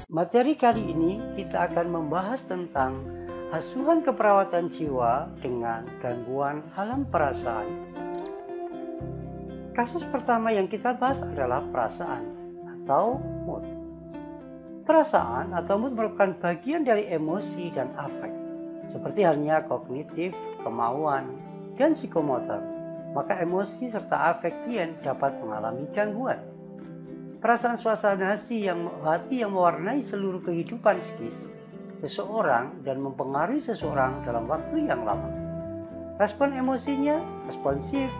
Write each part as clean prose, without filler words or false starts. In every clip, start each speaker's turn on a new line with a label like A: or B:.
A: Materi kali ini kita akan membahas tentang asuhan keperawatan jiwa dengan gangguan alam perasaan. Kasus pertama yang kita bahas adalah perasaan atau mood. Perasaan atau mood merupakan bagian dari emosi dan afek, seperti halnya kognitif, kemauan, dan psikomotor. Maka emosi serta afek klien dapat mengalami gangguan. Perasaan suasana hati yang mewarnai seluruh kehidupan psikis seseorang dan mempengaruhi seseorang dalam waktu yang lama. Respon emosinya responsif,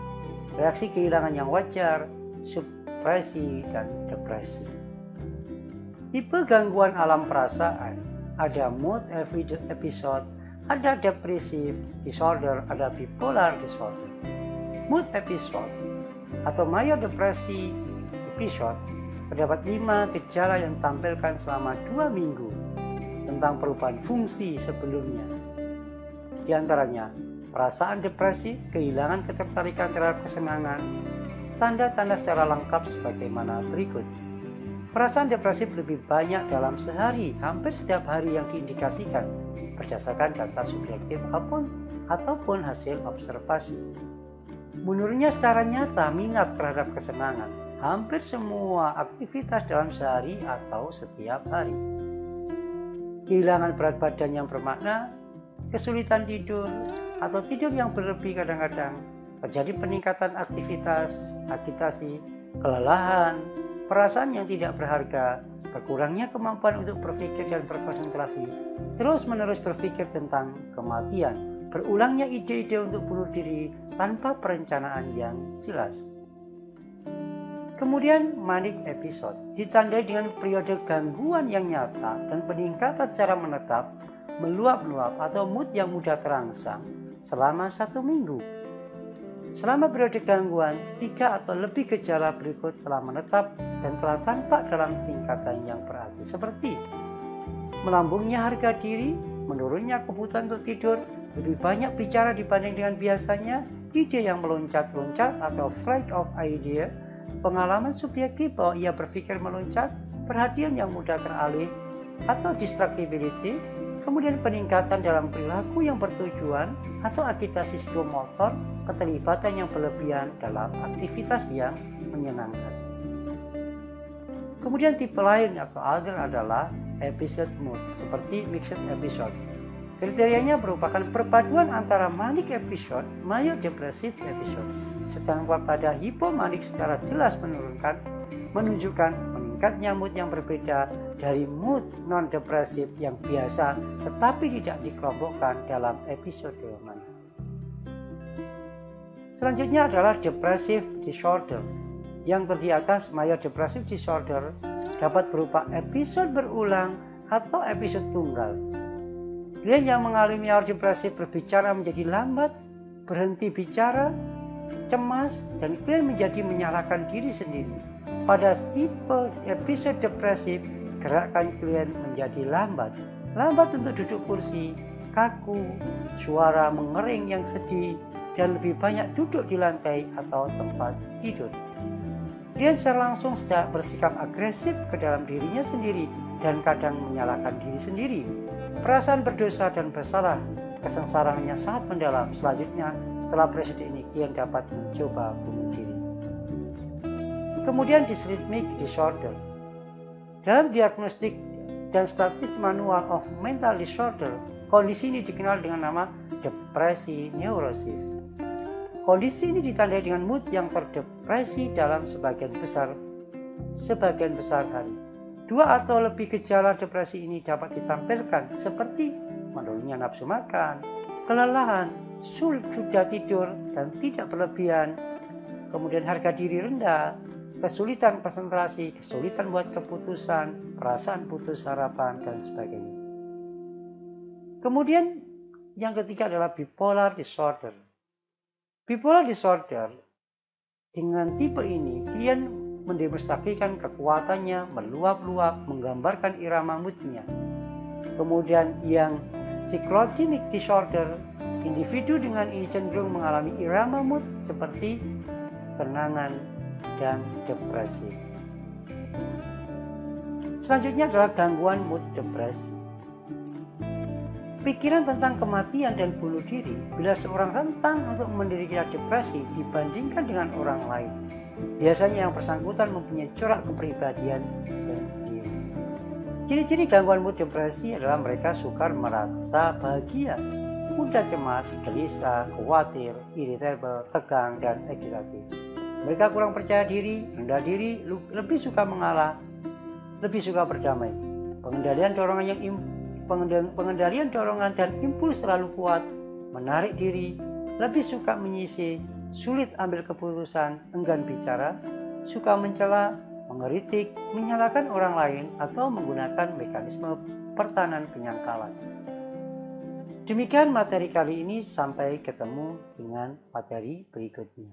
A: reaksi kehilangan yang wajar, supresi, dan depresi. Tipe gangguan alam perasaan ada mood episode, ada depressive disorder, ada bipolar disorder. Mood episode atau major depresi episode terdapat 5 gejala yang tampilkan selama 2 minggu tentang perubahan fungsi sebelumnya. Di antaranya, perasaan depresi, kehilangan ketertarikan terhadap kesenangan, tanda-tanda secara lengkap sebagaimana berikut. Perasaan depresif lebih banyak dalam sehari, hampir setiap hari yang diindikasikan berdasarkan data subjektif ataupun hasil observasi. Menurunnya secara nyata minat terhadap kesenangan, hampir semua aktivitas dalam sehari atau setiap hari. Kehilangan berat badan yang bermakna, kesulitan tidur, atau tidur yang berlebih kadang-kadang, terjadi peningkatan aktivitas, agitasi, kelelahan, perasaan yang tidak berharga, berkurangnya kemampuan untuk berpikir dan berkonsentrasi, terus-menerus berpikir tentang kematian, berulangnya ide-ide untuk bunuh diri tanpa perencanaan yang jelas. Kemudian manic episode ditandai dengan periode gangguan yang nyata dan peningkatan secara menetap, meluap-luap atau mood yang mudah terangsang selama 1 minggu. Selama periode gangguan, 3 atau lebih gejala berikut telah menetap dan telah tampak dalam tingkatan yang berarti seperti melambungnya harga diri, menurunnya kebutuhan untuk tidur, lebih banyak bicara dibanding dengan biasanya, ide yang meloncat-loncat atau flight of idea, pengalaman subjektif bahwa ia berpikir meloncat, perhatian yang mudah teralih, atau distractibility, kemudian peningkatan dalam perilaku yang bertujuan atau agitasi psikomotor, keterlibatan yang berlebihan dalam aktivitas yang menyenangkan. Kemudian tipe lain atau other adalah episode mood, seperti mixed episode. Kriterianya merupakan perpaduan antara manic episode, major depressive episode. Sedangkan pada hypomanic secara jelas menunjukkan meningkatnya mood yang berbeda dari mood non-depresif yang biasa tetapi tidak dikelompokkan dalam episode mania. Selanjutnya adalah depressive disorder. Yang terdiri atas major depressive disorder dapat berupa episode berulang atau episode tunggal. Klien yang mengalami major depresi berbicara menjadi lambat, berhenti bicara, cemas, dan klien menjadi menyalahkan diri sendiri. Pada tipe episode depresif, gerakan klien menjadi lambat untuk duduk kursi, kaku, suara mengering yang sedih, dan lebih banyak duduk di lantai atau tempat tidur. Klien secara langsung bersikap agresif ke dalam dirinya sendiri dan kadang menyalahkan diri sendiri. Perasaan berdosa dan bersalah, kesengsaraannya sangat mendalam. Selanjutnya, setelah periode ini, klien dapat mencoba bunuh diri. Kemudian dysrhythmic disorder. Dalam diagnostik dan statistik manual of mental disorder, kondisi ini dikenal dengan nama depresi neurosis. Kondisi ini ditandai dengan mood yang terdepresi dalam sebagian besar hari. 2 atau lebih gejala depresi ini dapat ditampilkan seperti menurunnya nafsu makan, kelelahan, sudah tidur dan tidak berlebihan, kemudian harga diri rendah, kesulitan konsentrasi, kesulitan buat keputusan, perasaan putus harapan, dan sebagainya. Kemudian yang ketiga adalah bipolar disorder. Bipolar disorder dengan tipe ini, klien mendemonstrasikan kekuatannya, meluap-luap, menggambarkan irama moodnya. Kemudian yang cyclothymic disorder, individu dengan ini cenderung mengalami irama mood seperti kenangan dan depresi. Selanjutnya adalah gangguan mood depresi. Pikiran tentang kematian dan bunuh diri bila seorang rentan untuk menderita depresi dibandingkan dengan orang lain. Biasanya yang bersangkutan mempunyai corak kepribadian sendiri. Ciri-ciri gangguan mood depresi adalah mereka sukar merasa bahagia, mudah cemas, gelisah, khawatir, irritable, tegang, dan agitatif. Mereka kurang percaya diri, rendah diri, lebih suka mengalah, lebih suka berdamai. Pengendalian dorongan dan impuls terlalu kuat, menarik diri, lebih suka menyisih, sulit ambil keputusan, enggan bicara, suka mencela, mengeritik, menyalahkan orang lain, atau menggunakan mekanisme pertahanan penyangkalan. Demikian materi kali ini, sampai ketemu dengan materi berikutnya.